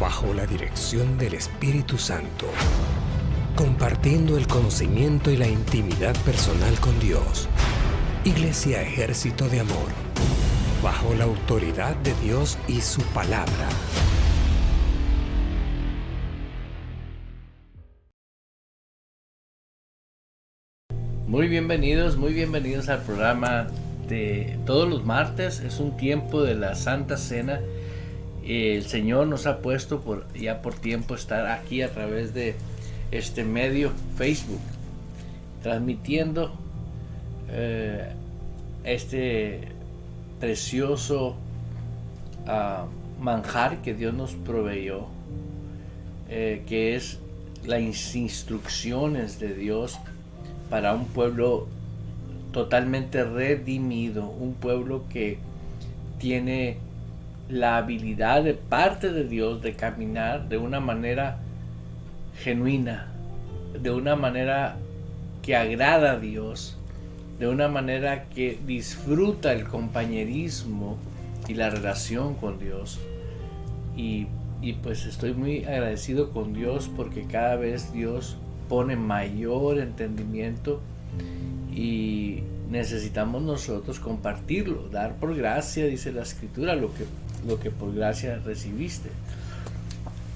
bajo la dirección del Espíritu Santo, compartiendo el conocimiento y la intimidad personal con Dios. Iglesia Ejército de Amor, bajo la autoridad de Dios y su palabra. Muy bienvenidos al programa de todos los martes. Es un tiempo de la Santa Cena. El Señor nos ha puesto por tiempo estar aquí a través de este medio Facebook, transmitiendo este precioso manjar que Dios nos proveyó, que es las instrucciones de Dios para un pueblo totalmente redimido, un pueblo que tiene la habilidad de parte de Dios de caminar de una manera genuina, de una manera que agrada a Dios, de una manera que disfruta el compañerismo y la relación con Dios. Y pues estoy muy agradecido con Dios porque cada vez Dios pone mayor entendimiento y necesitamos nosotros compartirlo, dar por gracia, dice la Escritura, lo que por gracia recibiste.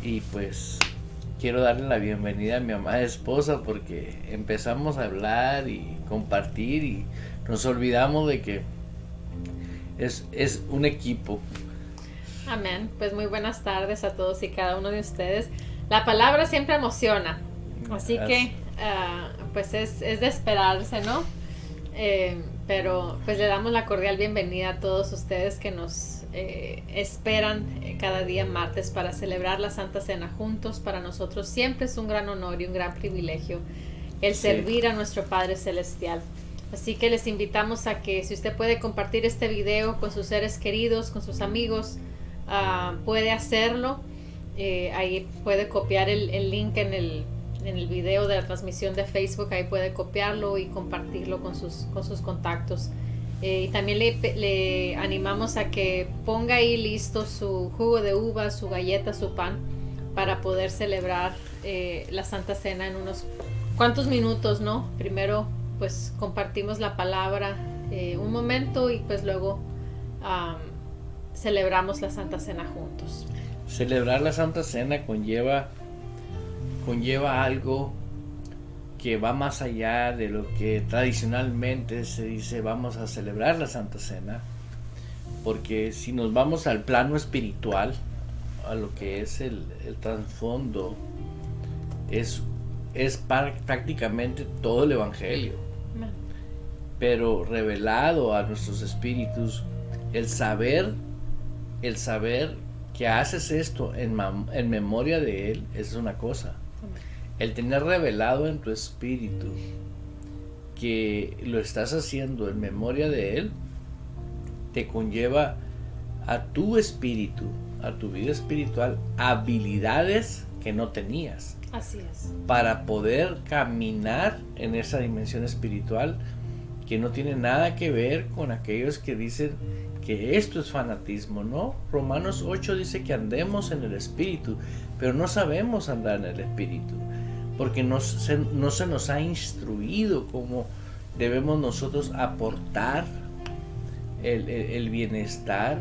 Y pues quiero darle la bienvenida a mi amada esposa porque empezamos a hablar y compartir y nos olvidamos de que es un equipo. Amén. Pues muy buenas tardes a todos y cada uno de ustedes. La palabra siempre emociona, así que pues es de esperarse, ¿no? Pero pues le damos la cordial bienvenida a todos ustedes que nos esperan cada día martes para celebrar la Santa Cena juntos. Para nosotros siempre es un gran honor y un gran privilegio el servir a nuestro Padre Celestial. Así que les invitamos a que si usted puede compartir este video con sus seres queridos, con sus amigos, puede hacerlo. Ahí puede copiar el link en el video de la transmisión de Facebook, ahí puede copiarlo y compartirlo con sus contactos. Y también le animamos a que ponga ahí listo su jugo de uva, su galleta, su pan, para poder celebrar la Santa Cena en unos cuantos minutos, ¿no? Primero pues compartimos la palabra un momento y pues luego celebramos la Santa Cena juntos. Celebrar la Santa Cena conlleva algo que va más allá de lo que tradicionalmente se dice vamos a celebrar la Santa Cena, porque si nos vamos al plano espiritual, a lo que es el trasfondo, es prácticamente todo el Evangelio, pero revelado a nuestros espíritus. El saber que haces esto en memoria de Él es una cosa. El tener revelado en tu espíritu que lo estás haciendo en memoria de Él, te conlleva a tu espíritu, a tu vida espiritual, habilidades que no tenías. Así es. Para poder caminar en esa dimensión espiritual que no tiene nada que ver con aquellos que dicen que esto es fanatismo, ¿no? Romanos 8 dice que andemos en el Espíritu, pero no sabemos andar en el Espíritu, porque no se nos ha instruido cómo debemos nosotros aportar el bienestar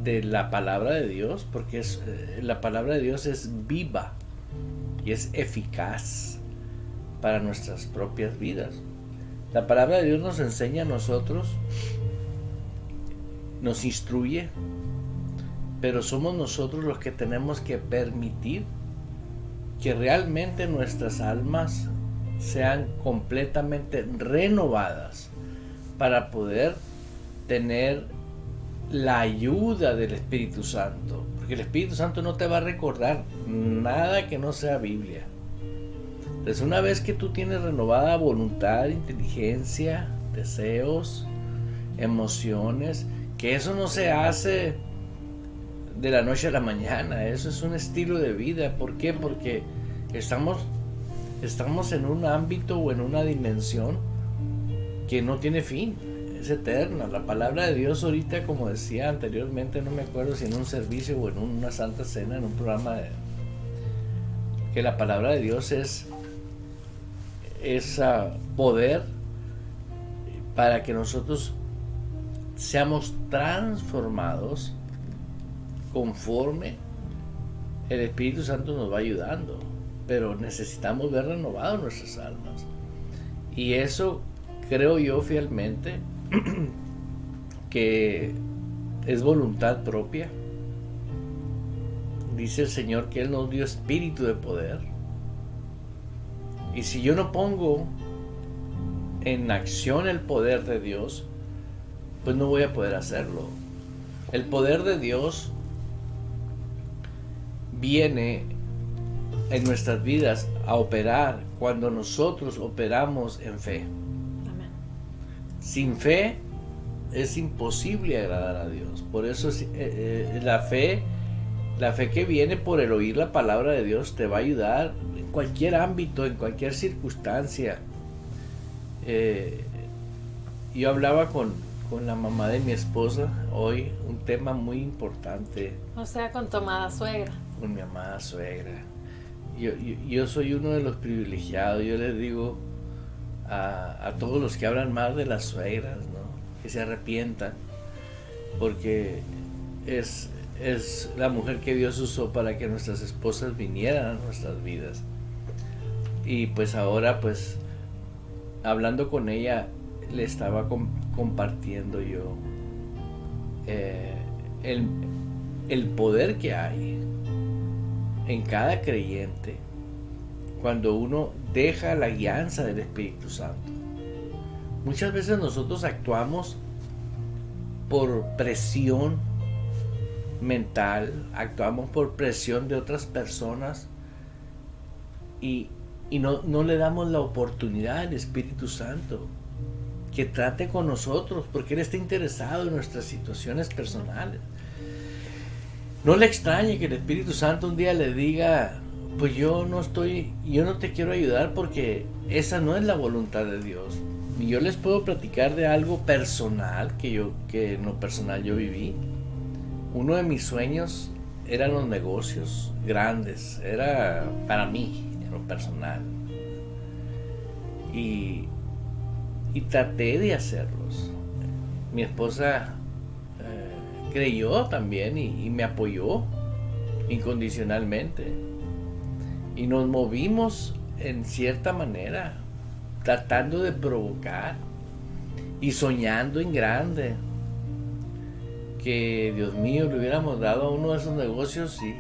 de la palabra de Dios, porque la palabra de Dios es viva y es eficaz para nuestras propias vidas. La palabra de Dios nos enseña a nosotros, nos instruye, pero somos nosotros los que tenemos que permitir que realmente nuestras almas sean completamente renovadas para poder tener la ayuda del Espíritu Santo, porque el Espíritu Santo no te va a recordar nada que no sea Biblia. Entonces, una vez que tú tienes renovada voluntad, inteligencia, deseos, emociones, que eso no se hace de la noche a la mañana, eso es un estilo de vida. ¿Por qué? Porque estamos en un ámbito o en una dimensión que no tiene fin. es eterna. La palabra de Dios ahorita, como decía anteriormente, no me acuerdo si en un servicio o en una santa cena, en un programa, que la palabra de Dios es poder para que nosotros seamos transformados conforme el Espíritu Santo nos va ayudando, pero necesitamos ver renovadas nuestras almas, y eso creo yo fielmente que es voluntad propia. Dice el Señor que Él nos dio espíritu de poder, y si yo no pongo en acción el poder de Dios, pues no voy a poder hacerlo. El poder de Dios viene en nuestras vidas a operar cuando nosotros operamos en fe. Amén. Sin fe es imposible agradar a Dios. Por eso la fe que viene por el oír la palabra de Dios te va a ayudar en cualquier ámbito, en cualquier circunstancia. Yo hablaba con la mamá de mi esposa hoy, un tema muy importante. O sea, con tu amada suegra. Con mi amada suegra. Yo soy uno de los privilegiados. Yo les digo a todos los que hablan mal de las suegras, ¿no?, que se arrepientan, porque es la mujer que Dios usó para que nuestras esposas vinieran a nuestras vidas. Y pues ahora, pues, hablando con ella, le estaba compartiendo yo el poder que hay en cada creyente cuando uno deja la guianza del Espíritu Santo. Muchas veces nosotros actuamos por presión mental, actuamos por presión de otras personas, y no le damos la oportunidad al Espíritu Santo que trate con nosotros, porque Él está interesado en nuestras situaciones personales. No le extrañe que el Espíritu Santo un día le diga: pues yo no te quiero ayudar porque esa no es la voluntad de Dios. Y yo les puedo platicar de algo personal que en lo personal yo viví. Uno de mis sueños eran los negocios grandes, era para mí, en lo personal. Y traté de hacerlos. Mi esposa creyó también y me apoyó incondicionalmente. Y nos movimos en cierta manera, tratando de provocar y soñando en grande. Que Dios mío, le hubiéramos dado a uno de esos negocios y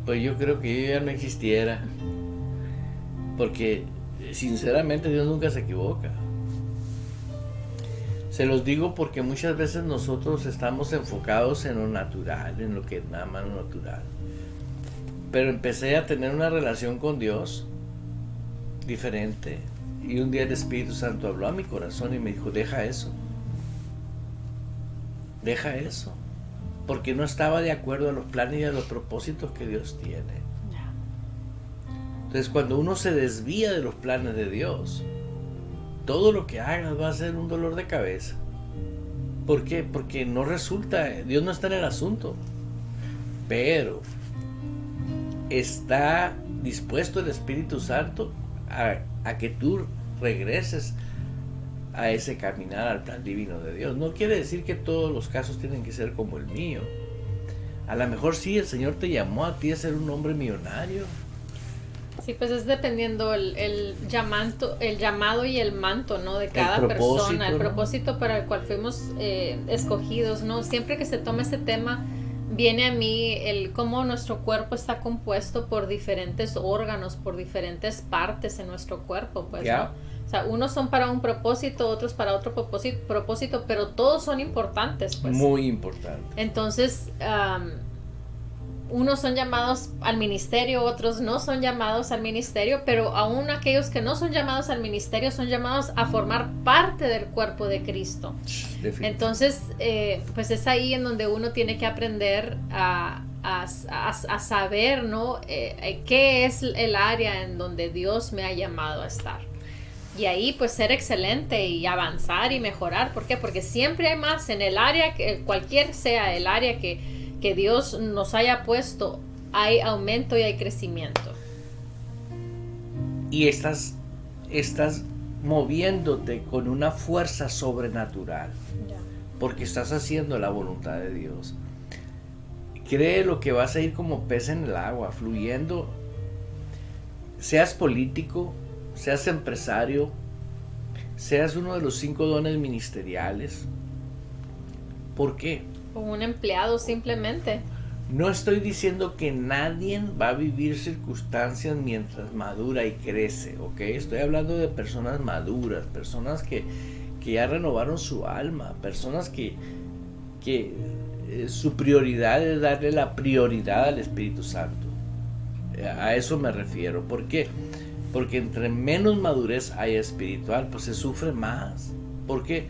pues yo creo que yo ya no existiera, porque sinceramente Dios nunca se equivoca. Se los digo porque muchas veces nosotros estamos enfocados en lo natural, en lo que es nada más lo natural, pero empecé a tener una relación con Dios diferente, y un día el Espíritu Santo habló a mi corazón y me dijo: deja eso, porque no estaba de acuerdo a los planes y a los propósitos que Dios tiene. Entonces, cuando uno se desvía de los planes de Dios, todo lo que hagas va a ser un dolor de cabeza. ¿Por qué? Porque no resulta, Dios no está en el asunto, pero está dispuesto el Espíritu Santo a que tú regreses a ese caminar al plan divino de Dios. No quiere decir que todos los casos tienen que ser como el mío. A lo mejor sí, el Señor te llamó a ti a ser un hombre millonario. Sí, pues es dependiendo el llamado y el manto, ¿no?, de cada persona, el propósito para el cual fuimos escogidos, ¿no? Siempre que se toma este tema, viene a mí el cómo nuestro cuerpo está compuesto por diferentes órganos, por diferentes partes en nuestro cuerpo, pues, Yeah. ¿no? O sea, unos son para un propósito, otros para otro propósito, pero todos son importantes, pues. Muy importante. Entonces, unos son llamados al ministerio, otros no son llamados al ministerio, pero aún aquellos que no son llamados al ministerio son llamados a formar parte del cuerpo de Cristo. Entonces, pues es ahí en donde uno tiene que aprender a saber, ¿no?, qué es el área en donde Dios me ha llamado a estar. y ahí pues ser excelente y avanzar y mejorar. ¿Por qué? Porque siempre hay más en el área, cualquier sea el área que Dios nos haya puesto, hay aumento y hay crecimiento. Y estás moviéndote con una fuerza sobrenatural, porque estás haciendo la voluntad de Dios. Cree lo que vas a ir como pez en el agua, fluyendo. Seas político, seas empresario, seas uno de los 5 dones ministeriales. ¿Por qué? Como un empleado simplemente. No estoy diciendo que nadie va a vivir circunstancias mientras madura y crece, ¿ok? Estoy hablando de personas maduras, personas que ya renovaron su alma, personas que su prioridad es darle la prioridad al Espíritu Santo. A eso me refiero. ¿Por qué? Porque entre menos madurez hay espiritual, pues se sufre más. ¿Por qué?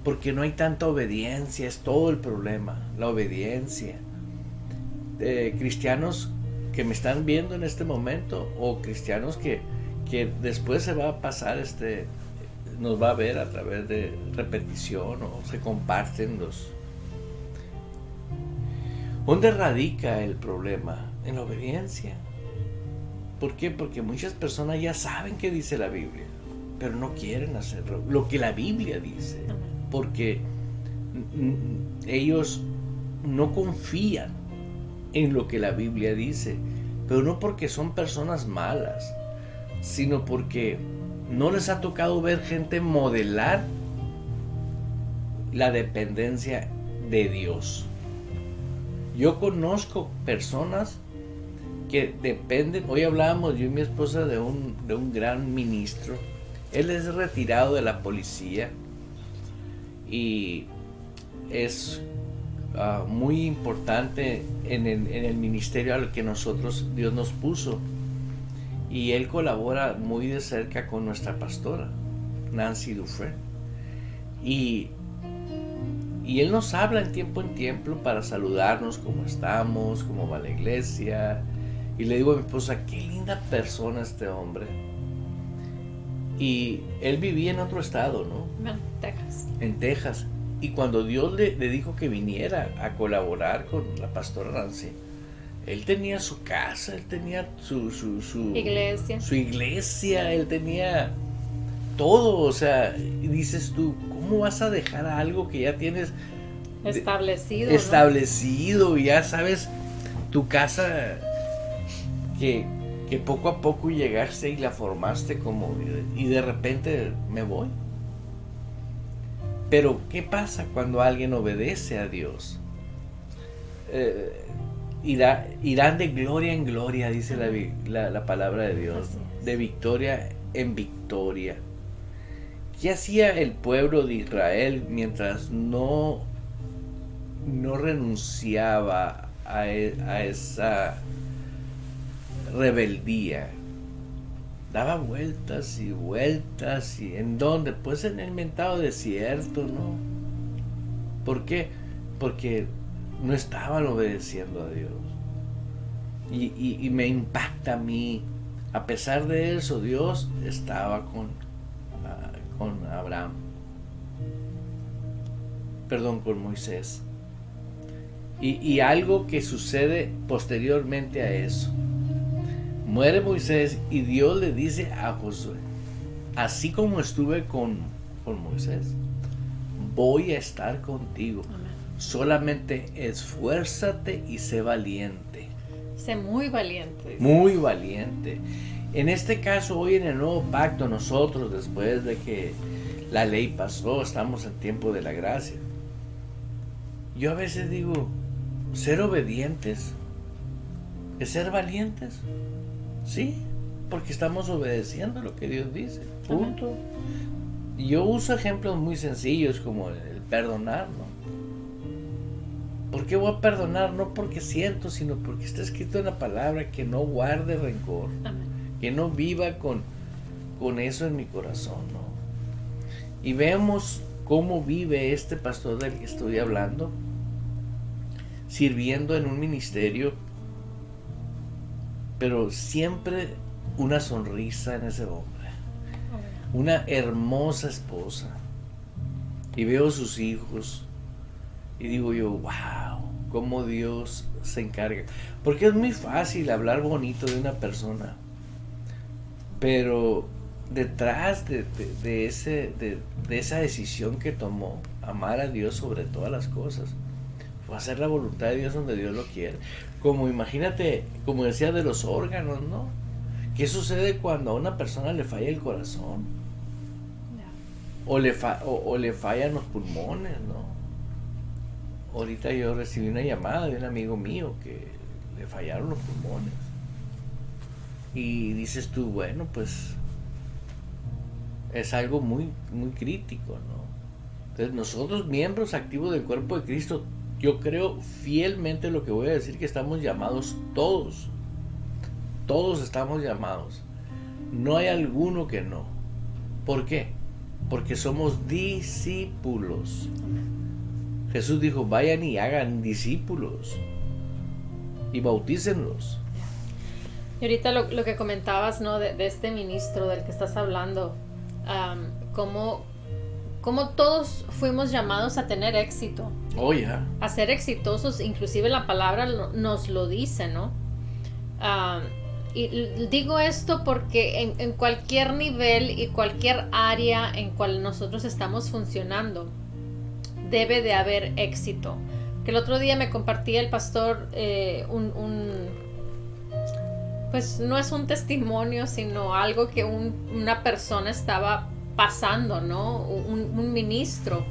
Porque no hay tanta obediencia, es todo el problema, la obediencia. Cristianos que me están viendo en este momento, o cristianos que después se va a pasar, nos va a ver a través de repetición o se comparten los. ¿Dónde radica el problema? En la obediencia. ¿Por qué? Porque muchas personas ya saben qué dice la Biblia, pero no quieren hacerlo, lo que la Biblia dice, porque ellos no confían en lo que la Biblia dice, pero no porque son personas malas, sino porque no les ha tocado ver gente modelar la dependencia de Dios. Yo conozco personas que dependen. Hoy hablábamos yo y mi esposa de un gran ministro. Él es retirado de la policía y es muy importante en el ministerio al que Dios nos puso, y él colabora muy de cerca con nuestra pastora Nancy Dufresne, y él nos habla en tiempo para saludarnos, cómo estamos, cómo va la iglesia. Y le digo a mi esposa, qué linda persona este hombre. Y él vivía en otro estado, ¿no? Texas. En Texas. Y cuando Dios le dijo que viniera a colaborar con la pastora Nancy, él tenía su casa, él tenía su iglesia, él tenía todo. O sea, y dices tú, ¿cómo vas a dejar algo que ya tienes establecido, ¿no? Y ya sabes, tu casa que poco a poco llegaste y la formaste y de repente me voy. Pero ¿qué pasa cuando alguien obedece a Dios? Irán de gloria en gloria, dice la palabra de Dios, de victoria en victoria. ¿Qué hacía el pueblo de Israel mientras no renunciaba a esa rebeldía? Daba vueltas y vueltas. ¿Y en dónde? Pues en el mentado desierto, ¿no? ¿Por qué? Porque no estaban obedeciendo a Dios. Y me impacta a mí. A pesar de eso, Dios estaba con Abraham. Con Moisés. Y algo que sucede posteriormente a eso. Muere Moisés y Dios le dice a Josué, así como estuve con Moisés, voy a estar contigo. Amén. Solamente esfuérzate y sé valiente. Sé muy valiente. Muy valiente. En este caso, hoy en el nuevo pacto, nosotros, después de que la ley pasó, estamos en tiempo de la gracia. Yo a veces digo, ser obedientes es ser valientes. Sí, porque estamos obedeciendo lo que Dios dice. Punto. Y yo uso ejemplos muy sencillos como el perdonar, ¿no? ¿Por qué voy a perdonar? No porque siento, sino porque está escrito en la palabra que no guarde rencor. Amén. Que no viva con eso en mi corazón, ¿no? Y vemos cómo vive este pastor del que estoy hablando, sirviendo en un ministerio, pero siempre una sonrisa en ese hombre. una hermosa esposa, y veo sus hijos, y digo yo, wow, cómo Dios se encarga. Porque es muy fácil hablar bonito de una persona, pero detrás de esa decisión que tomó, amar a Dios sobre todas las cosas, fue hacer la voluntad de Dios donde Dios lo quiere. Como imagínate, como decía de los órganos, ¿no? ¿Qué sucede cuando a una persona le falla el corazón? O le fallan los pulmones, ¿no? Ahorita yo recibí una llamada de un amigo mío que le fallaron los pulmones. Y dices tú, bueno, pues es algo muy, muy crítico, ¿no? Entonces nosotros, miembros activos del cuerpo de Cristo, yo creo fielmente lo que voy a decir, que estamos llamados todos. Todos estamos llamados. No hay alguno que no. ¿Por qué? Porque somos discípulos. Jesús dijo, vayan y hagan discípulos y bautícenlos. Y ahorita lo que comentabas, ¿no? De este ministro del que estás hablando, cómo todos fuimos llamados a tener éxito. Oh, ya. A ser exitosos, inclusive la palabra nos lo dice, ¿no? Y digo esto porque en cualquier nivel y cualquier área en cual nosotros estamos funcionando, debe de haber éxito. Que el otro día me compartía el pastor pues no es un testimonio, sino algo que una persona estaba pasando, ¿no? Un ministro.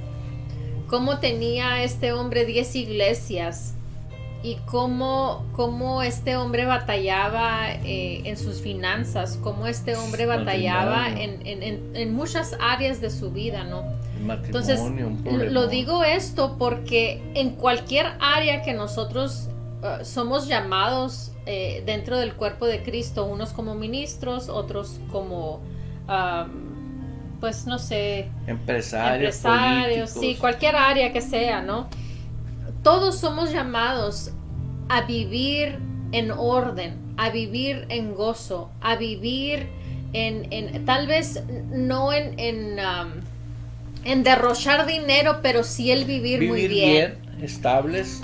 Cómo tenía este hombre 10 iglesias y cómo este hombre batallaba en sus finanzas, cómo este hombre batallaba en muchas áreas de su vida, ¿no? Entonces, lo digo esto porque en cualquier área que nosotros somos llamados dentro del cuerpo de Cristo, unos como ministros, otros como, pues no sé, empresarios, sí, cualquier área que sea, ¿no? Todos somos llamados a vivir en orden, a vivir en gozo, a vivir en tal vez no en derrochar dinero, pero sí el vivir muy bien. Estables.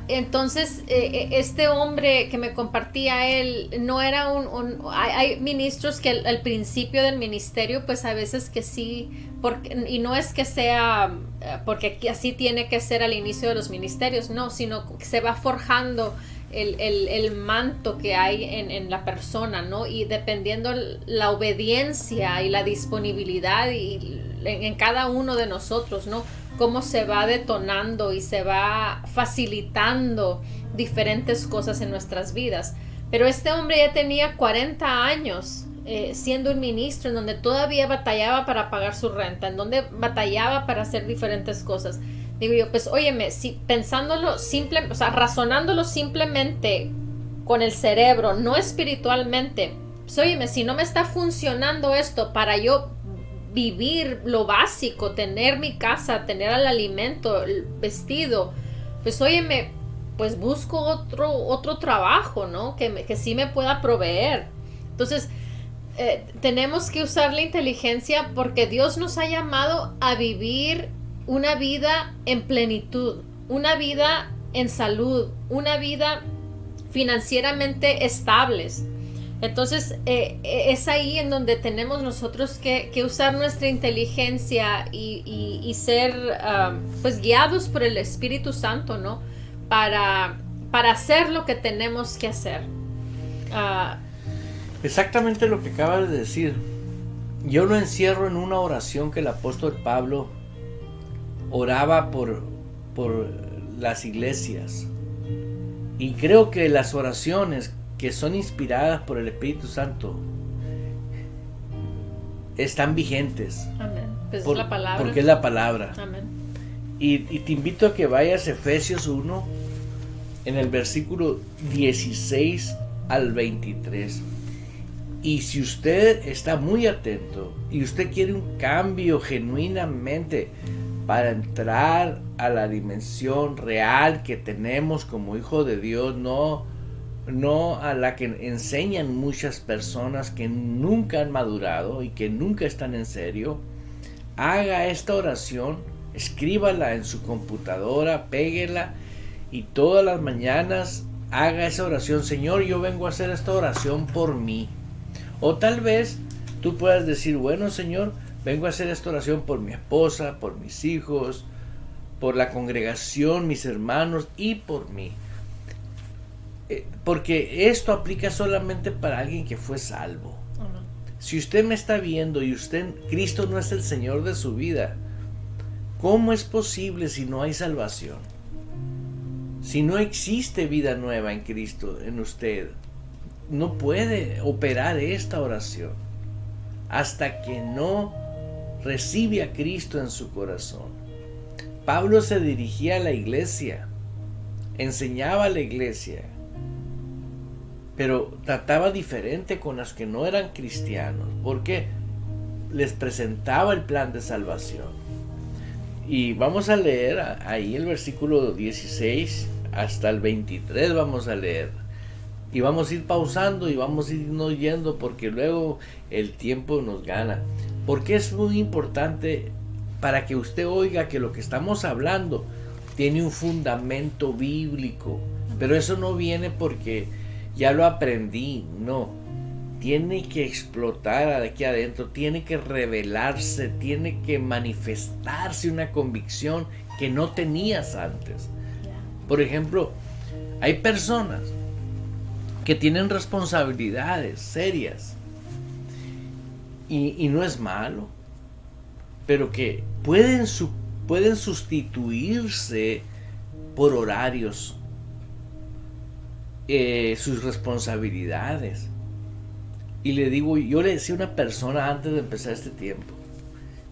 Entonces, este hombre que me compartía él, no era hay ministros que al principio del ministerio, pues a veces que sí, y no es que sea, porque así tiene que ser al inicio de los ministerios, no, sino que se va forjando el manto que hay en la persona, ¿no? Y dependiendo la obediencia y la disponibilidad en cada uno de nosotros, ¿no? Cómo se va detonando y se va facilitando diferentes cosas en nuestras vidas. Pero este hombre ya tenía 40 años siendo un ministro, en donde todavía batallaba para pagar su renta, en donde batallaba para hacer diferentes cosas. Digo yo, pues óyeme, si pensándolo razonándolo simplemente con el cerebro, no espiritualmente, pues óyeme, si no me está funcionando esto para yo vivir lo básico, tener mi casa, tener el alimento, el vestido, pues óyeme, pues busco otro trabajo, ¿no? Que sí me pueda proveer. Entonces, tenemos que usar la inteligencia porque Dios nos ha llamado a vivir una vida en plenitud, una vida en salud, una vida financieramente estables. Entonces, es ahí en donde tenemos nosotros que usar nuestra inteligencia y ser pues guiados por el Espíritu Santo, ¿no? Para hacer lo que tenemos que hacer. Exactamente lo que acabas de decir. Yo lo encierro en una oración que el apóstol Pablo oraba por las iglesias. Y creo que las oraciones que son inspiradas por el Espíritu Santo están vigentes. Amén. Pues es la palabra. Porque es la palabra. Amén. Y te invito a que vayas a Efesios 1 en el versículo 16 al 23. Y si usted está muy atento y usted quiere un cambio genuinamente para entrar a la dimensión real que tenemos como hijo de Dios, no no a la que enseñan muchas personas que nunca han madurado y que nunca están en serio. Haga esta oración, escríbala en su computadora, péguela y todas las mañanas haga esa oración. Señor, yo vengo a hacer esta oración por mí. O tal vez tú puedas decir, bueno, Señor, vengo a hacer esta oración por mi esposa, por mis hijos, por la congregación, mis hermanos y por mí. Porque esto aplica solamente para alguien que fue salvo. Uh-huh. Si usted me está viendo y Cristo no es el Señor de su vida, ¿cómo es posible si no hay salvación? Si no existe vida nueva en Cristo, en usted, no puede operar esta oración hasta que no recibe a Cristo en su corazón. Pablo se dirigía a la iglesia, enseñaba a la iglesia, pero trataba diferente con los que no eran cristianos, porque les presentaba el plan de salvación. Y vamos a leer ahí el versículo 16 hasta el 23, vamos a leer. Y vamos a ir pausando y vamos a irnos yendo porque luego el tiempo nos gana. Porque es muy importante para que usted oiga que lo que estamos hablando tiene un fundamento bíblico. Pero eso no viene porque ya lo aprendí, no. Tiene que explotar aquí adentro, tiene que revelarse, tiene que manifestarse una convicción que no tenías antes. Por ejemplo, hay personas que tienen responsabilidades serias y no es malo, pero que pueden sustituirse por horarios sus responsabilidades. Y yo le decía a una persona antes de empezar este tiempo,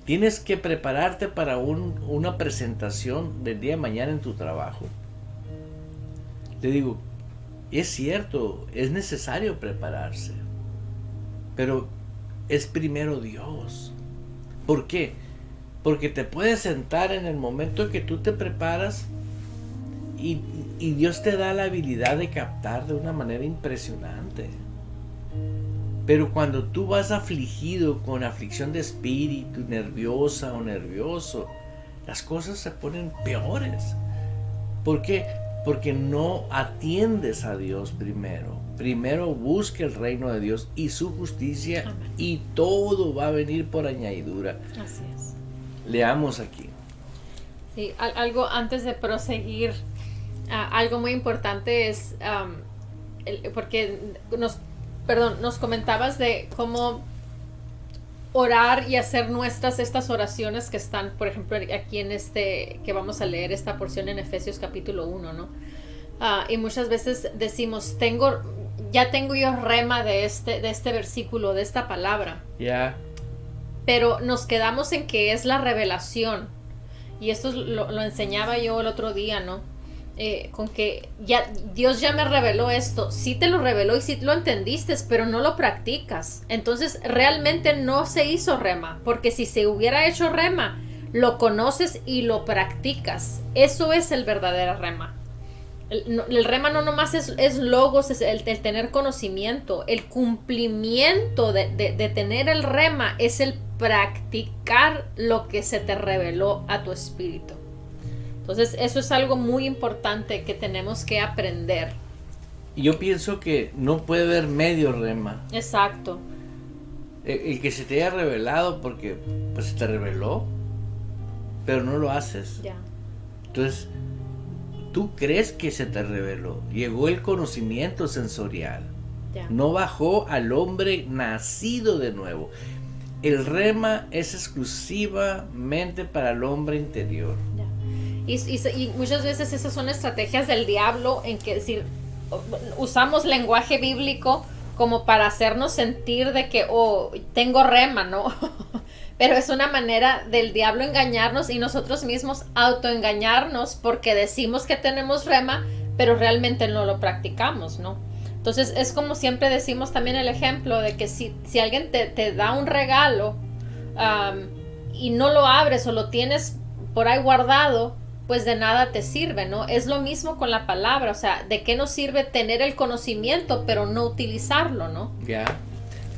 tienes que prepararte para una presentación del día de mañana en tu trabajo. Le digo, es cierto, es necesario prepararse, pero es primero Dios. ¿Por qué? Porque te puedes sentar en el momento en que tú te preparas y Dios te da la habilidad de captar de una manera impresionante. Pero cuando tú vas afligido, con aflicción de espíritu, nerviosa o nervioso, las cosas se ponen peores. ¿Por qué? Porque no atiendes a Dios primero. Primero busca el reino de Dios y su justicia. Amén. Y todo va a venir por añadidura. Así es. Leamos aquí. Sí, algo antes de proseguir, algo muy importante es, porque nos comentabas de cómo orar y hacer nuestras estas oraciones que están, por ejemplo, aquí en que vamos a leer esta porción en Efesios capítulo 1, ¿no? Y muchas veces decimos, ya tengo yo rema de este versículo, de esta palabra. Ya. Yeah. Pero nos quedamos en que es la revelación. Y esto lo enseñaba yo el otro día, ¿no? Con que Dios ya me reveló esto. Sí te lo reveló y sí lo entendiste, pero no lo practicas. Entonces realmente no se hizo rema, porque si se hubiera hecho rema, lo conoces y lo practicas. Eso es el verdadero rema. El rema no nomás es logos, es el tener conocimiento. El cumplimiento de tener el rema es el practicar lo que se te reveló a tu espíritu. Entonces eso es algo muy importante que tenemos que aprender. Y yo pienso que no puede haber medio rema. Exacto. El que se te haya revelado porque pues se te reveló, pero no lo haces. Ya. Entonces, tú crees que se te reveló. Llegó el conocimiento sensorial. Ya. No bajó al hombre nacido de nuevo. El rema es exclusivamente para el hombre interior. Ya. Y muchas veces esas son estrategias del diablo, en que decir, usamos lenguaje bíblico como para hacernos sentir de que tengo rema, ¿no? Pero es una manera del diablo engañarnos y nosotros mismos autoengañarnos, porque decimos que tenemos rema, pero realmente no lo practicamos, ¿no? Entonces es como siempre decimos también el ejemplo de que si alguien te da un regalo y no lo abres o lo tienes por ahí guardado, pues de nada te sirve, ¿no? Es lo mismo con la palabra, o sea, ¿de qué nos sirve tener el conocimiento pero no utilizarlo, ¿no? Ya.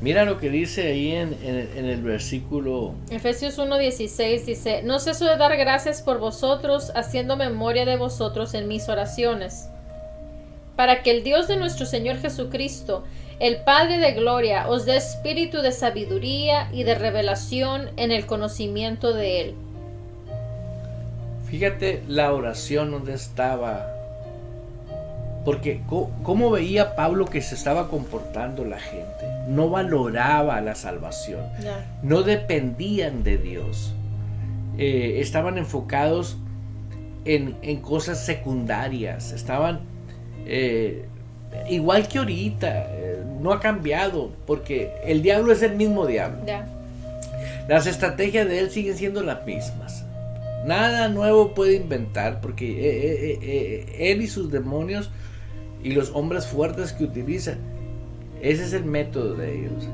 Mira lo que dice ahí en el versículo. Efesios 1:16 dice: no ceso de dar gracias por vosotros, haciendo memoria de vosotros en mis oraciones, para que el Dios de nuestro Señor Jesucristo, el Padre de gloria, os dé espíritu de sabiduría y de revelación en el conocimiento de Él. Fíjate la oración donde estaba. Porque ¿cómo veía Pablo que se estaba comportando la gente? No valoraba la salvación. Yeah. No dependían de Dios. Estaban enfocados en cosas secundarias. Estaban igual que ahorita. No ha cambiado. Porque el diablo es el mismo diablo. Yeah. Las estrategias de él siguen siendo las mismas. Nada nuevo puede inventar. Porque él y sus demonios y los hombres fuertes que utilizan, ese es el método de ellos.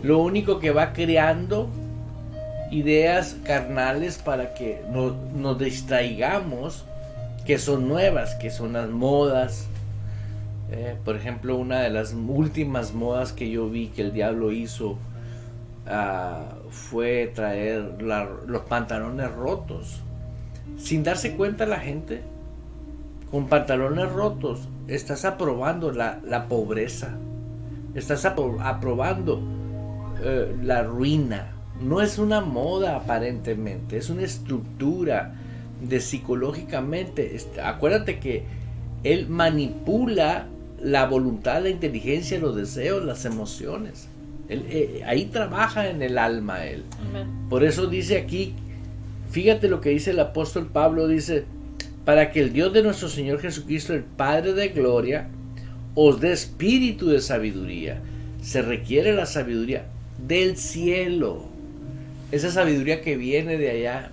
Lo único que va creando ideas carnales para que nos distraigamos, que son nuevas, que son las modas. Por ejemplo, una de las últimas modas que yo vi que el diablo hizo fue traer los pantalones rotos. Sin darse cuenta la gente, con pantalones rotos, estás aprobando la pobreza. Estás aprobando la ruina. No es una moda aparentemente, es una estructura de psicológicamente. Acuérdate que él manipula la voluntad, la inteligencia, los deseos, las emociones. Ahí trabaja en el alma él. Amen. Por eso dice aquí, fíjate lo que dice el apóstol Pablo, dice: para que el Dios de nuestro Señor Jesucristo, el Padre de gloria, os dé espíritu de sabiduría. Se requiere la sabiduría del cielo. Esa sabiduría que viene de allá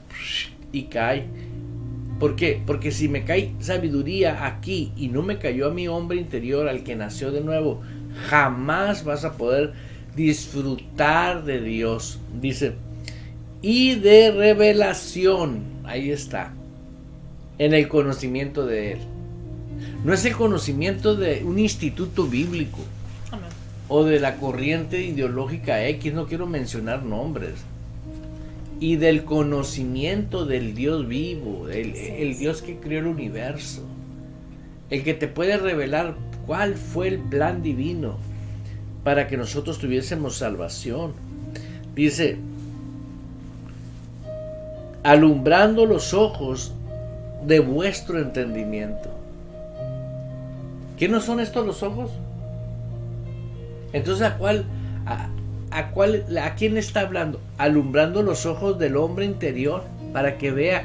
y cae. ¿Por qué? Porque si me cae sabiduría aquí y no me cayó a mi hombre interior, al que nació de nuevo, jamás vas a poder disfrutar de Dios. Dice, y de revelación. Ahí está. En el conocimiento de Él. No es el conocimiento de un instituto bíblico. Amen. O de la corriente ideológica X, no quiero mencionar nombres. Y del conocimiento del Dios vivo, el Dios que creó el universo. El que te puede revelar cuál fue el plan divino para que nosotros tuviésemos salvación. Dice, alumbrando los ojos de vuestro entendimiento. ¿Qué no son estos los ojos? Entonces, ¿a quién está hablando? Alumbrando los ojos del hombre interior para que vea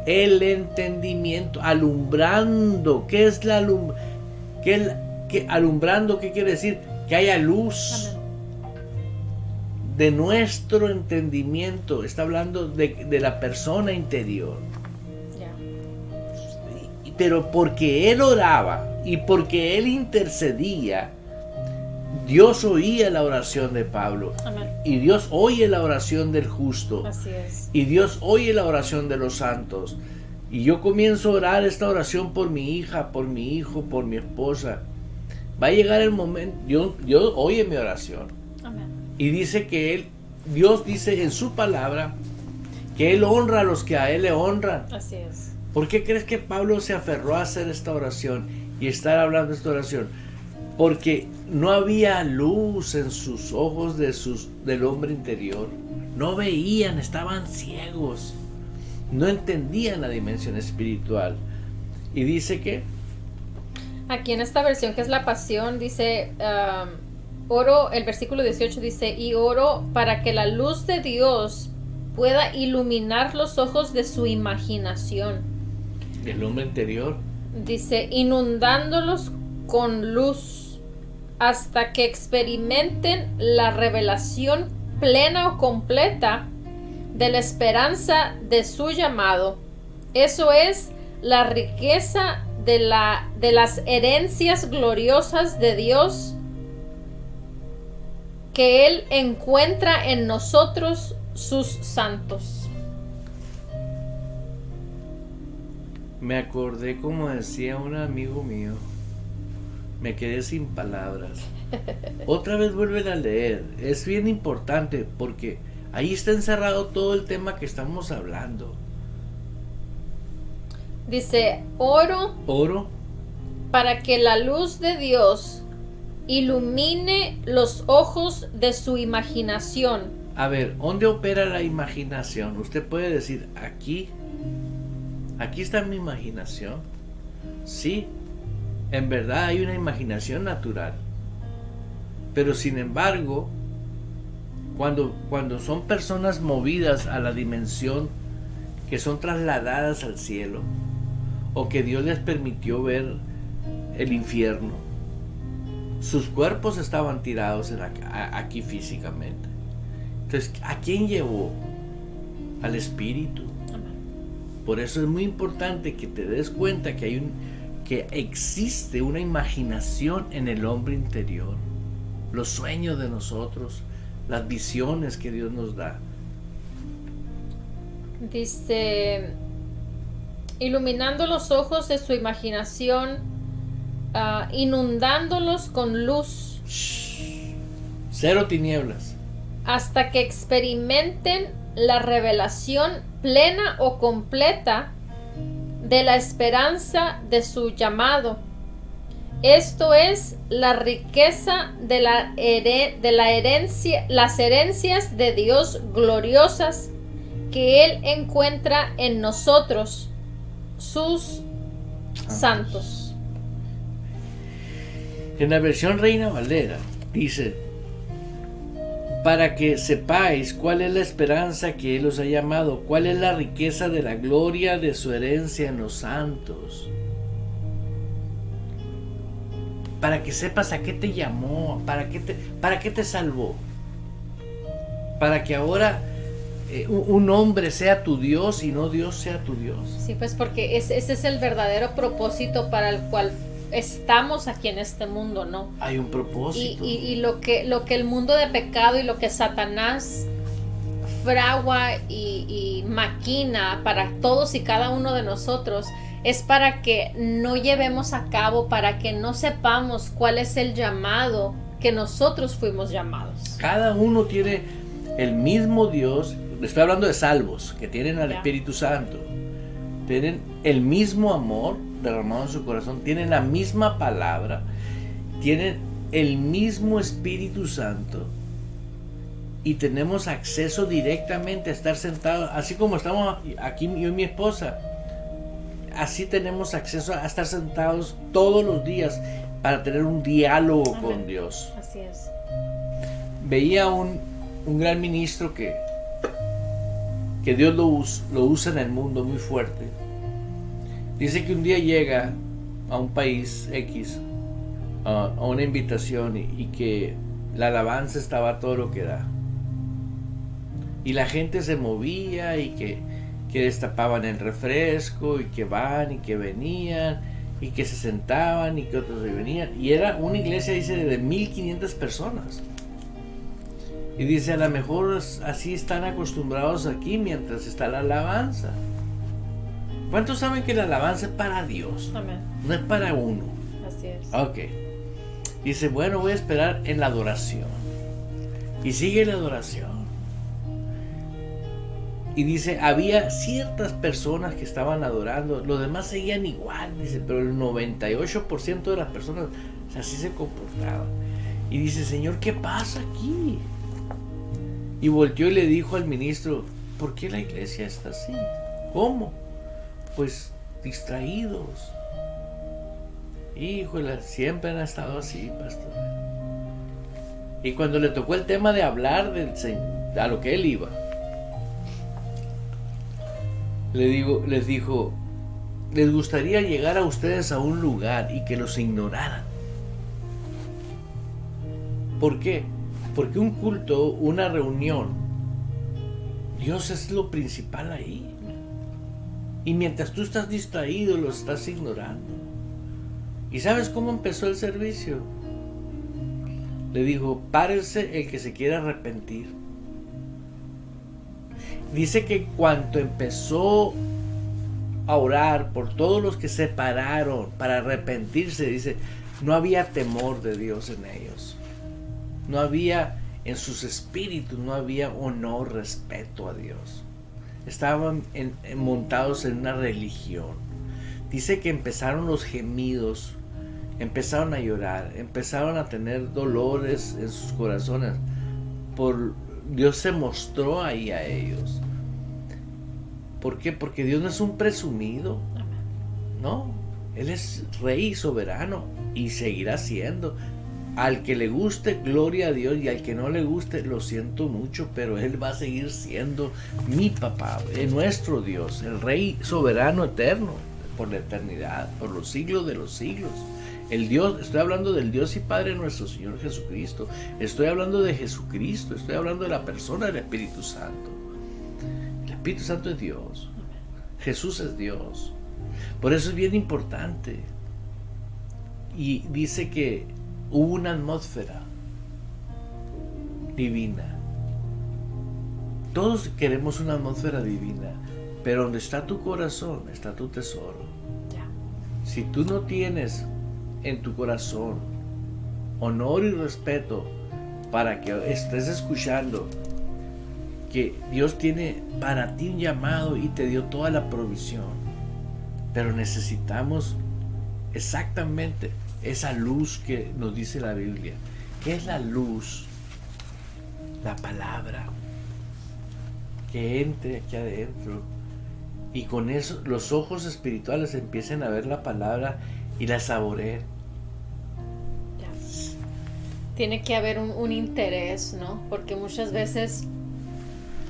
el entendimiento. Alumbrando. ¿Qué es la alumbrando? ¿Qué quiere decir? Que haya luz. Amén. De nuestro entendimiento. Está hablando de la persona interior. Pero porque él oraba y porque él intercedía, Dios oía la oración de Pablo. Amén. Y Dios oye la oración del justo. Así es. Y Dios oye la oración de los santos. Y yo comienzo a orar esta oración por mi hija, por mi hijo, por mi esposa. Va a llegar el momento, Dios oye mi oración. Amén. Y dice que Dios dice en su palabra que Él honra a los que a Él le honran. Así es. ¿Por qué crees que Pablo se aferró a hacer esta oración y estar hablando de esta oración? Porque no había luz en sus ojos del hombre interior. No veían, estaban ciegos. No entendían la dimensión espiritual. Y dice que Aquí en esta versión que es la Pasión dice, oro, el versículo 18 dice, y oro para que la luz de Dios pueda iluminar los ojos de su imaginación. el hombre interior, Dice, inundándolos con luz hasta que experimenten la revelación plena o completa de la esperanza de su llamado. Eso es la riqueza de las herencias gloriosas de Dios que Él encuentra en nosotros, sus santos. Me acordé como decía un amigo mío. Me quedé sin palabras. Otra vez vuelven a leer. Es bien importante porque ahí está encerrado todo el tema que estamos hablando. Dice, oro Oro. para que la luz de Dios ilumine los ojos de su imaginación. A ver, ¿dónde opera la imaginación? Usted puede decir, aquí está mi imaginación. Sí, en verdad hay una imaginación natural. Pero sin embargo, cuando son personas movidas a la dimensión, que son trasladadas al cielo, o que Dios les permitió ver el infierno, sus cuerpos estaban tirados aquí físicamente. Entonces, ¿a quién llevó? Al Espíritu. Por eso es muy importante que te des cuenta que existe una imaginación en el hombre interior, los sueños de nosotros, las visiones que Dios nos da. Dice, iluminando los ojos de su imaginación, inundándolos con luz, Cero tinieblas. hasta que experimenten la revelación plena o completa de la esperanza de su llamado. Esto es la riqueza de la herencia, las herencias de Dios gloriosas que Él encuentra en nosotros, sus santos. En la versión Reina Valera dice, para que sepáis cuál es la esperanza que Él os ha llamado, cuál es la riqueza de la gloria de su herencia en los santos. Para que sepas a qué te llamó, para qué te salvó. Para que ahora un hombre sea tu Dios y no Dios sea tu Dios. Sí, pues porque ese es el verdadero propósito para el cual estamos aquí en este mundo, ¿no? Hay un propósito. Y lo que el mundo de pecado y lo que Satanás fragua y maquina para todos y cada uno de nosotros es para que no llevemos a cabo, para que no sepamos cuál es el llamado que nosotros fuimos llamados. Cada uno tiene el mismo Dios. Estoy hablando de salvos que tienen al Espíritu Santo. Tienen el mismo amor derramado en su corazón. Tienen la misma palabra. Tienen el mismo Espíritu Santo. Y tenemos acceso directamente a estar sentados. Así como estamos aquí yo y mi esposa. Así tenemos acceso a estar sentados todos los días para tener un diálogo con Dios. Así es. Veía un gran ministro que Dios lo usa en el mundo muy fuerte. Dice que un día llega a un país X, a una invitación, y que la alabanza estaba a todo lo que da. Y la gente se movía y que destapaban el refresco y que van y que venían y que se sentaban y que otros venían. Y era una iglesia, dice, de 1500 personas. Y dice, a lo mejor así están acostumbrados aquí mientras está la alabanza. ¿Cuántos saben que la alabanza es para Dios? Amén. No es para uno. Así es. Ok. Dice, bueno, voy a esperar en la adoración. Y sigue la adoración. Y dice, había ciertas personas que estaban adorando, los demás seguían igual, dice, pero el 98% de las personas así se comportaban. Y dice, Señor, ¿qué pasa aquí? Y volteó y le dijo al ministro, ¿por qué la iglesia está así? ¿Cómo? Pues distraídos. Híjole, siempre han estado así, pastor. Y cuando le tocó el tema de hablar a lo que él iba, les dijo, les gustaría llegar a ustedes a un lugar y que los ignoraran. ¿Por qué? Porque un culto, una reunión, Dios es lo principal ahí. Y mientras tú estás distraído, los estás ignorando. ¿Y sabes cómo empezó el servicio? Le dijo, párese el que se quiera arrepentir. Dice que cuando empezó a orar por todos los que se pararon para arrepentirse, dice, no había temor de Dios en ellos. No había, en sus espíritus, no había honor, respeto a Dios. Estaban montados en una religión. Dice que empezaron los gemidos, empezaron a llorar, empezaron a tener dolores en sus corazones. Dios se mostró ahí a ellos. ¿Por qué? Porque Dios no es un presumido. No, Él es rey soberano y seguirá siendo. Al que le guste, gloria a Dios, y al que no le guste, lo siento mucho, pero Él va a seguir siendo mi papá, nuestro Dios, el rey soberano eterno, por la eternidad, por los siglos de los siglos. El Dios, estoy hablando del Dios y Padre nuestro Señor Jesucristo, estoy hablando de Jesucristo, estoy hablando de la persona del Espíritu Santo. El Espíritu Santo es Dios, Jesús es Dios. Por eso es bien importante. Y dice que hubo una atmósfera divina. Todos queremos una atmósfera divina, pero donde está tu corazón está tu tesoro. Si tú no tienes en tu corazón honor y respeto para que estés escuchando que Dios tiene para ti un llamado y te dio toda la provisión, pero necesitamos exactamente esa luz que nos dice la Biblia. ¿Qué es la luz? La palabra que entre aquí adentro y con eso los ojos espirituales empiecen a ver la palabra y la saboreen. Tiene que haber un interés, ¿no? Porque muchas veces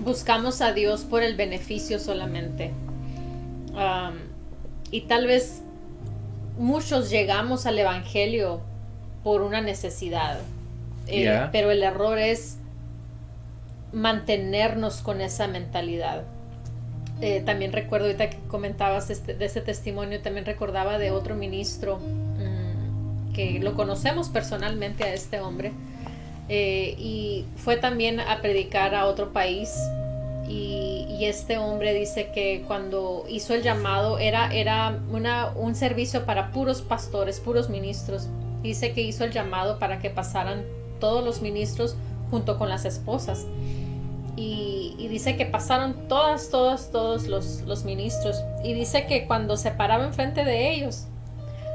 buscamos a Dios por el beneficio solamente. Y tal vez muchos llegamos al evangelio por una necesidad. Pero el error es mantenernos con esa mentalidad. También recuerdo, ahorita que comentabas de ese testimonio, también recordaba de otro ministro que lo conocemos personalmente a este hombre, y fue también a predicar a otro país, y este hombre dice que cuando hizo el llamado era un servicio para puros pastores, puros ministros. Dice que hizo el llamado para que pasaran todos los ministros junto con las esposas. Y dice que pasaron todos los ministros. Y dice que cuando se paraba enfrente de ellos,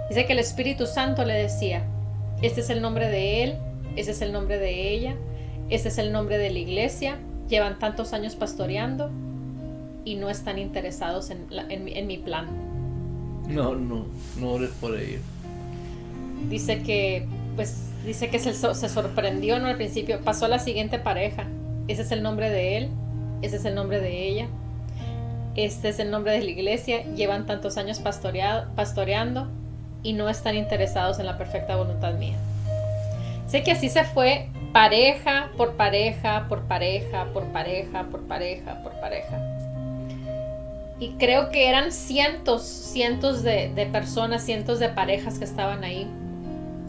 dice que el Espíritu Santo le decía: este es el nombre de él, ese es el nombre de ella, este es el nombre de la iglesia, llevan tantos años pastoreando y no están interesados en mi plan. No ores por ellos. Dice que se sorprendió, ¿no? Al principio pasó a la siguiente pareja. Ese es el nombre de él, ese es el nombre de ella, este es el nombre de la iglesia, llevan tantos años pastoreando y no están interesados en la perfecta voluntad mía. Sé que así se fue pareja por pareja, por pareja, por pareja, por pareja, por pareja. Y creo que eran cientos de personas, cientos de parejas que estaban ahí.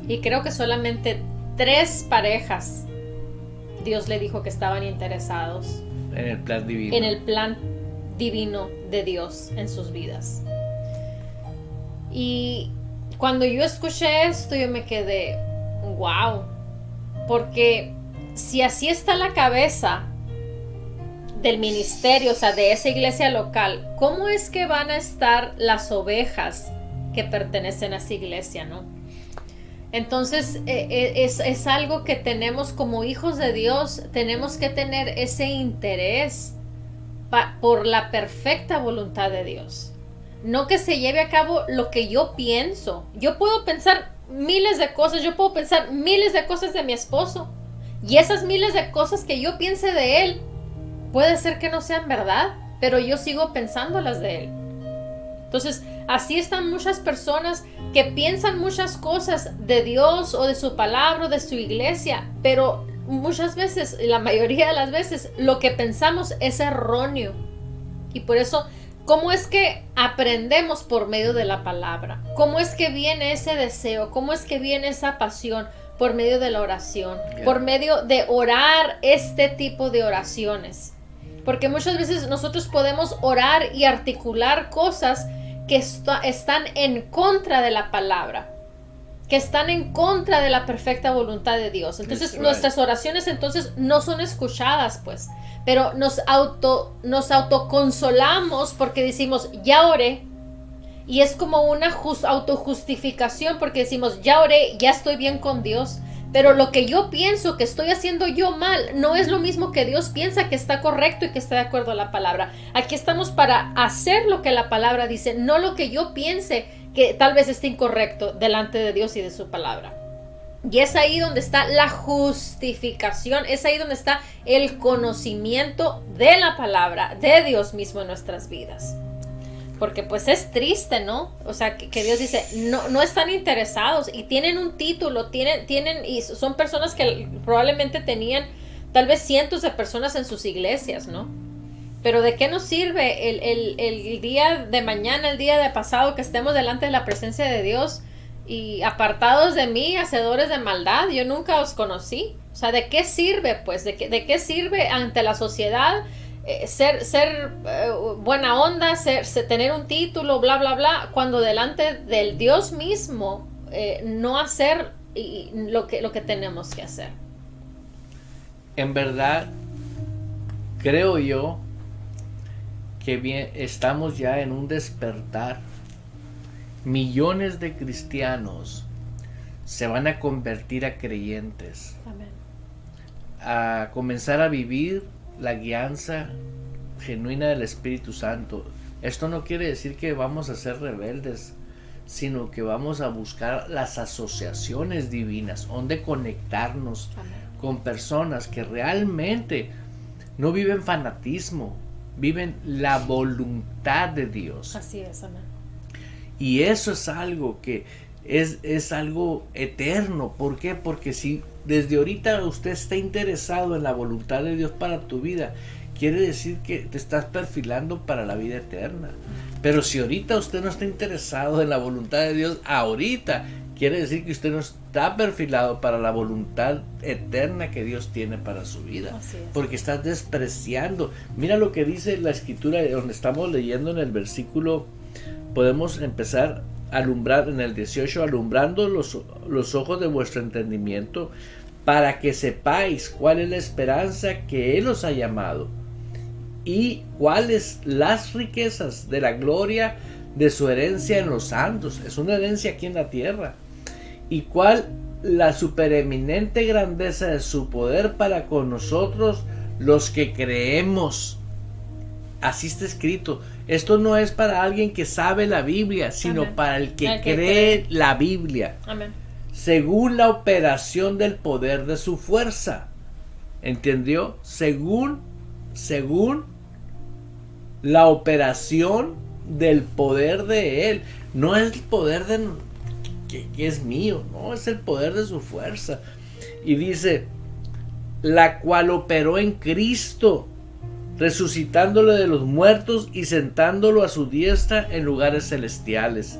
Y creo que solamente 3 parejas Dios le dijo que estaban interesados en el plan divino. En el plan divino de Dios en sus vidas. Y cuando yo escuché esto, yo me quedé, wow, porque si así está la cabeza del ministerio, o sea, de esa iglesia local, ¿cómo es que van a estar las ovejas que pertenecen a esa iglesia, no? Entonces es algo que tenemos como hijos de Dios, tenemos que tener ese interés por la perfecta voluntad de Dios. No que se lleve a cabo lo que yo pienso. Yo puedo pensar miles de cosas, yo puedo pensar miles de cosas de mi esposo, y esas miles de cosas que yo piense de él, puede ser que no sean verdad, pero yo sigo pensando las de él. Entonces, así están muchas personas que piensan muchas cosas de Dios o de su palabra o de su iglesia, pero muchas veces, la mayoría de las veces, lo que pensamos es erróneo. Y por eso, ¿cómo es que aprendemos por medio de la palabra? ¿Cómo es que viene ese deseo? ¿Cómo es que viene esa pasión? Por medio de la oración, por medio de orar este tipo de oraciones. Porque muchas veces nosotros podemos orar y articular cosas que están en contra de la palabra, que están en contra de la perfecta voluntad de Dios. Entonces nuestras oraciones entonces no son escuchadas, pues, pero nos autoconsolamos porque decimos, ya oré, y es como una autojustificación porque decimos, ya oré, ya estoy bien con Dios, pero lo que yo pienso que estoy haciendo yo mal no es lo mismo que Dios piensa que está correcto y que está de acuerdo a la palabra. Aquí estamos para hacer lo que la palabra dice, no lo que yo piense que tal vez esté incorrecto delante de Dios y de su palabra. Y es ahí donde está la justificación, es ahí donde está el conocimiento de la palabra, de Dios mismo en nuestras vidas. Porque pues es triste, ¿no? O sea, que Dios dice, no están interesados y tienen un título, tienen y son personas que probablemente tenían tal vez cientos de personas en sus iglesias, ¿no? Pero ¿de qué nos sirve el día de mañana, el día de pasado que estemos delante de la presencia de Dios y apartados de mí, hacedores de maldad? Yo nunca os conocí. O sea, ¿de qué sirve, pues? ¿De qué sirve ante la sociedad ser buena onda, tener un título, bla, bla, bla, cuando delante del Dios mismo no hacer lo que tenemos que hacer? En verdad, creo yo que bien, estamos ya en un despertar. Millones de cristianos se van a convertir a creyentes. Amén. A comenzar a vivir la guianza genuina del Espíritu Santo. Esto no quiere decir que vamos a ser rebeldes, sino que vamos a buscar las asociaciones divinas, donde conectarnos con personas que realmente no viven fanatismo, viven la voluntad de Dios. Así es, amén. Y eso es algo que es algo eterno. ¿Por qué? Porque si desde ahorita usted está interesado en la voluntad de Dios para tu vida, quiere decir que te estás perfilando para la vida eterna. Pero si ahorita usted no está interesado en la voluntad de Dios, ahorita quiere decir que usted no está perfilado para la voluntad eterna que Dios tiene para su vida. Así es. Porque estás despreciando. Mira lo que dice la escritura donde estamos leyendo en el versículo. Podemos empezar a alumbrar en el 18, alumbrando los ojos de vuestro entendimiento, para que sepáis cuál es la esperanza que Él os ha llamado, y cuáles las riquezas de la gloria de su herencia en los santos. Es una herencia aquí en la tierra. Y cuál la supereminente grandeza de su poder para con nosotros los que creemos. Así está escrito. Esto no es para alguien que sabe la Biblia, sino Amén. para el que cree la Biblia. Amén. Según la operación del poder de su fuerza. ¿Entendió? Según la operación del poder de Él. No es el poder que es mío, no, es el poder de su fuerza. Y dice, la cual operó en Cristo, resucitándolo de los muertos y sentándolo a su diestra en lugares celestiales,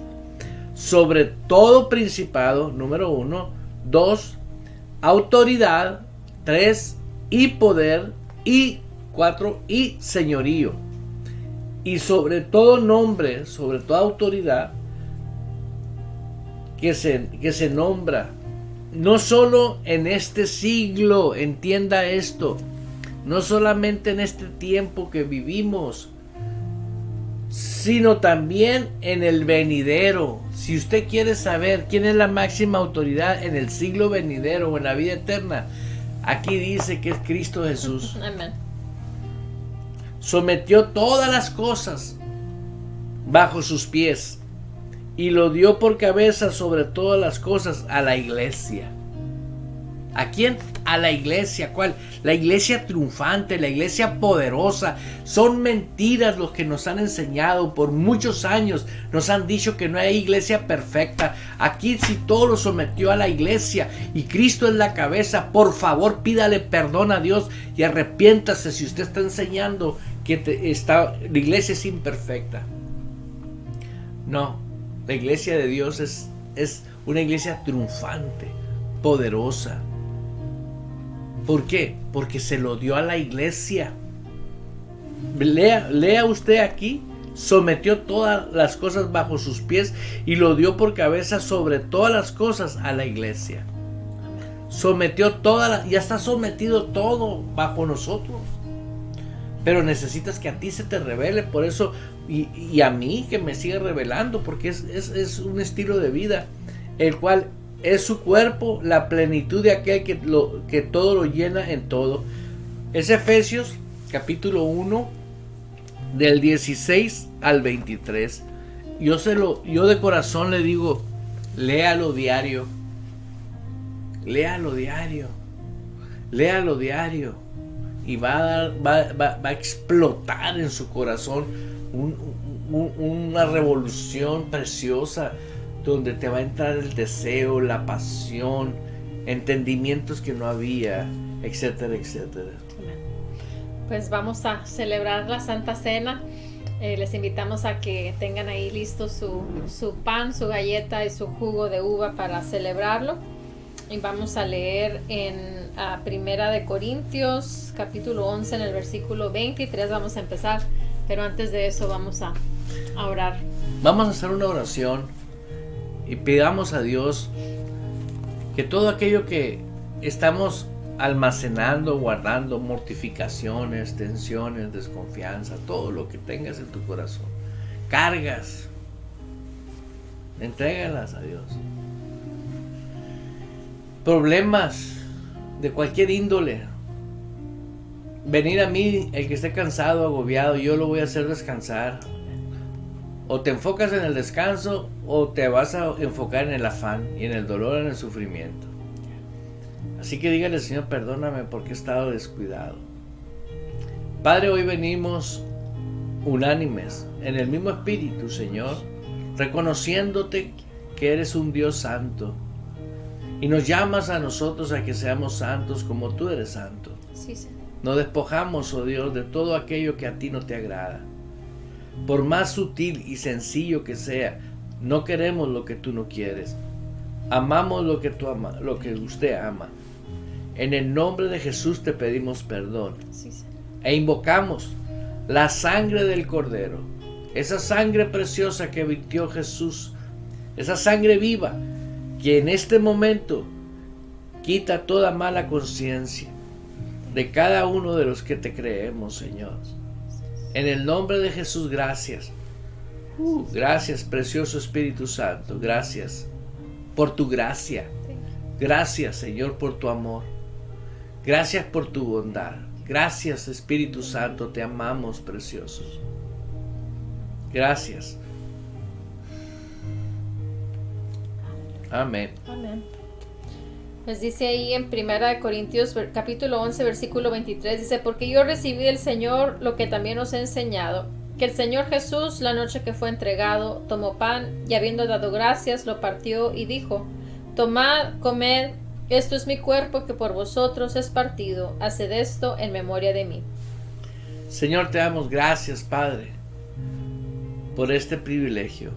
sobre todo principado, número 1, 2, autoridad, 3, y poder, y 4, y señorío, y sobre todo nombre, sobre toda autoridad que se nombra, no solo en este siglo, entienda esto, no solamente en este tiempo que vivimos, sino también en el venidero. Si usted quiere saber quién es la máxima autoridad en el siglo venidero o en la vida eterna, aquí dice que es Cristo Jesús. Amén. Sometió todas las cosas bajo sus pies y lo dio por cabeza sobre todas las cosas a la iglesia. ¿A quién? A la iglesia. ¿Cuál? La iglesia triunfante, la iglesia poderosa. Son mentiras los que nos han enseñado por muchos años. Nos han dicho que no hay iglesia perfecta. Aquí sí todo lo sometió a la iglesia y Cristo es la cabeza. Por favor, pídale perdón a Dios y arrepiéntase si usted está enseñando que la iglesia es imperfecta. No, la iglesia de Dios es una iglesia triunfante, poderosa. ¿Por qué? Porque se lo dio a la iglesia. Lea usted aquí, sometió todas las cosas bajo sus pies y lo dio por cabeza sobre todas las cosas a la iglesia. Sometió ya está sometido todo bajo nosotros. Pero necesitas que a ti se te revele, por eso, y a mí que me siga revelando, porque es un estilo de vida, el cual es su cuerpo, la plenitud de aquel que todo lo llena en todo. Es Efesios capítulo 1, del 16 al 23. Yo de corazón le digo, léalo diario. Léalo diario. Léalo diario. Y va a explotar en su corazón una revolución preciosa, donde te va a entrar el deseo, la pasión, entendimientos que no había, etcétera, etcétera. Pues vamos a celebrar la Santa Cena. Les invitamos a que tengan ahí listo su pan, su galleta y su jugo de uva para celebrarlo. Y vamos a leer en Primera de Corintios, capítulo 11, en el versículo 23 vamos a empezar. Pero antes de eso vamos a orar. Vamos a hacer una oración y pidamos a Dios que todo aquello que estamos almacenando, guardando, mortificaciones, tensiones, desconfianza, todo lo que tengas en tu corazón, cargas, entrégalas a Dios. Problemas de cualquier índole, venid a mí el que esté cansado, agobiado, yo lo voy a hacer descansar. O te enfocas en el descanso o te vas a enfocar en el afán y en el dolor, en el sufrimiento. Así que dígale, Señor, perdóname porque he estado descuidado. Padre, hoy venimos unánimes en el mismo espíritu, Señor, reconociéndote que eres un Dios santo y nos llamas a nosotros a que seamos santos como tú eres santo. Sí, Señor. Nos despojamos, oh Dios, de todo aquello que a ti no te agrada. Por más sutil y sencillo que sea, no queremos lo que tú no quieres. Amamos lo que tú amas, lo que usted ama. En el nombre de Jesús te pedimos perdón. Sí, Señor. E invocamos la sangre del Cordero, esa sangre preciosa que vertió Jesús, esa sangre viva que en este momento quita toda mala conciencia de cada uno de los que te creemos, Señor. En el nombre de Jesús, gracias. Gracias, precioso Espíritu Santo. Gracias por tu gracia. Gracias, Señor, por tu amor. Gracias por tu bondad. Gracias, Espíritu Santo. Te amamos, preciosos. Gracias. Amén. Amén. Pues dice ahí en Primera de Corintios capítulo 11 versículo 23, dice, porque yo recibí del Señor lo que también os he enseñado, que el Señor Jesús, la noche que fue entregado, tomó pan y habiendo dado gracias, lo partió y dijo, tomad, comed, esto es mi cuerpo que por vosotros es partido, haced esto en memoria de mí. Señor, te damos gracias, Padre, por este privilegio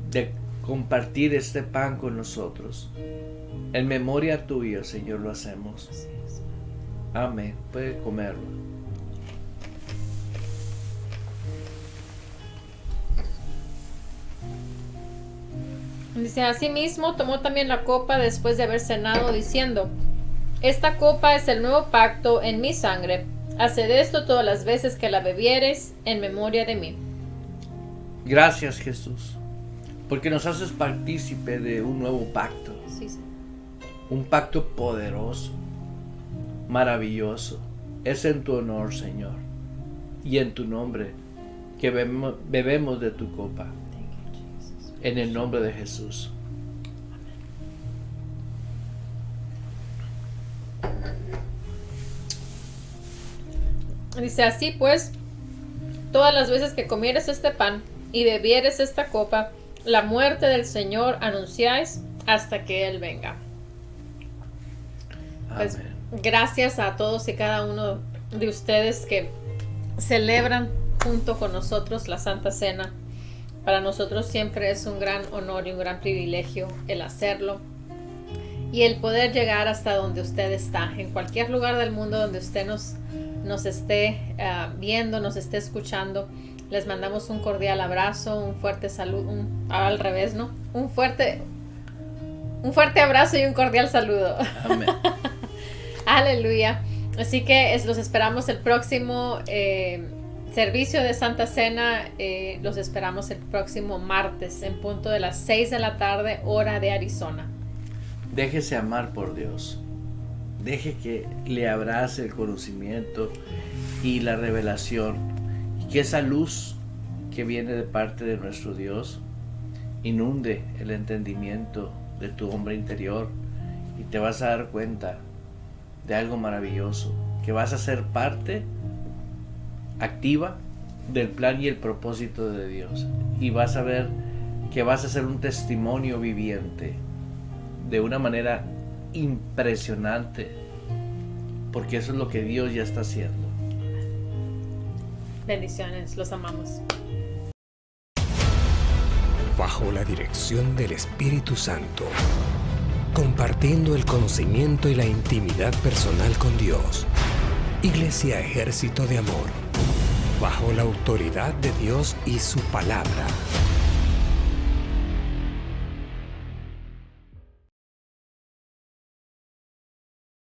de compartir este pan con nosotros. En memoria tuya, Señor, lo hacemos. Amén. Puede comerlo. Dice, asimismo tomó también la copa después de haber cenado, diciendo, esta copa es el nuevo pacto en mi sangre. Haced esto todas las veces que la bebiereis en memoria de mí. Gracias, Jesús, porque nos haces partícipe de un nuevo pacto. Sí, sí. Un pacto poderoso, maravilloso. Es en tu honor, Señor, y en tu nombre que bebemos de tu copa. En el nombre de Jesús. Dice, así pues, todas las veces que comieres este pan y bebieres esta copa, la muerte del Señor anunciáis hasta que Él venga. Pues, gracias a todos y cada uno de ustedes que celebran junto con nosotros la Santa Cena. Para nosotros siempre es un gran honor y un gran privilegio el hacerlo y el poder llegar hasta donde usted está, en cualquier lugar del mundo donde usted nos nos esté viendo, nos esté escuchando, les mandamos un cordial abrazo, un fuerte saludo, al revés, ¿no? Un fuerte abrazo y un cordial saludo. Amén. Aleluya. Así que los esperamos el próximo servicio de Santa Cena. Los esperamos el próximo martes en punto de las 6 de la tarde, hora de Arizona. Déjese amar por Dios. Deje que le abrace el conocimiento y la revelación. Y que esa luz que viene de parte de nuestro Dios inunde el entendimiento de tu hombre interior. Y te vas a dar cuenta de algo maravilloso. Que vas a ser parte activa del plan y el propósito de Dios. Y vas a ver que vas a ser un testimonio viviente de una manera impresionante, porque eso es lo que Dios ya está haciendo. Bendiciones, los amamos. Bajo la dirección del Espíritu Santo, compartiendo el conocimiento y la intimidad personal con Dios. Iglesia Ejército de Amor, bajo la autoridad de Dios y su palabra.